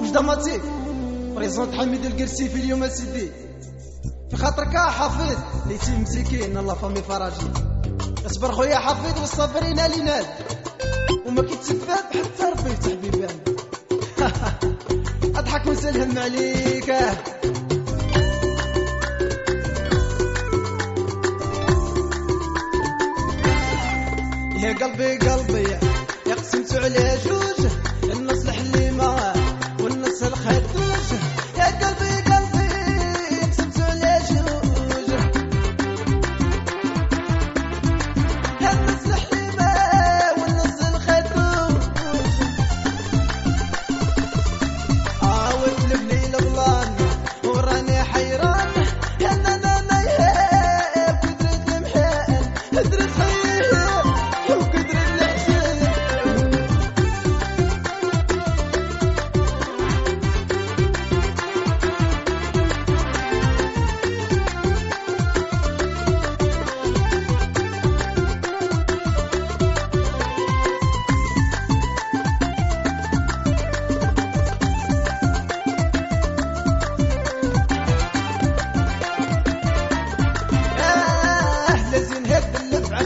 وجدة ماتيك بريزونت حميد القرسي في اليوم سيدي في خاطرك يا حفيظ ليتي مسكين الله فامي فراجي اصبر خويا حفيظ والصابرين ليناد وما كيتسبب حتى ربي يفتح بيبان اضحك ونسلهم عليك يا قلبي قلبي يقسمت على جوج النص الحليمة والنص الخدوج يا قلبي قلبي يقسمت على جوج النص الحليمة والنص الخدوج عاودت لبني البلان وراني حيران يا نانا يا قدرة المحال قدرة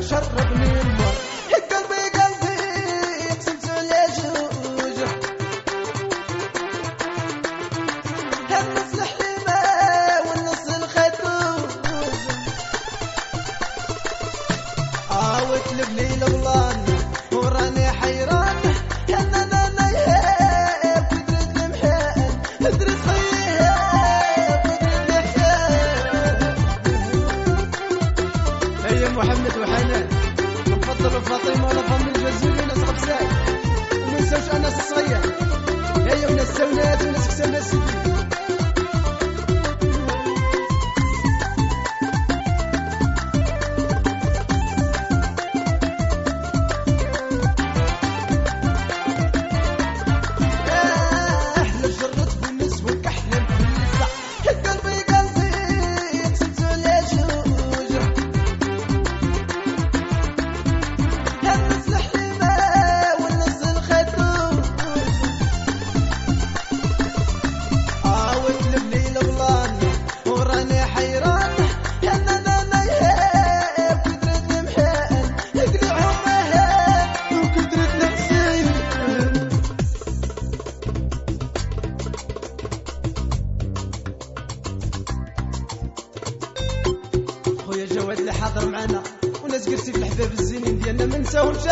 شربني النار قلبي قلبي يقسمت على جوج النص الحليمة والنص الخدوج عاودت لبني البلان وراني حيران يا نانا يا قدرة المحال قدرة خيها قدرة المحال هيا محمد وحنان نفضل فاطمه ولا فم الجزول وناس غبسات وما نساوش انس الصغير هيا وناس سونات وناس كسانات سيدي خويا جواد اللي حاضر معنا وناس قرسي في الحباب الزينين ديالنا ما نساوهمش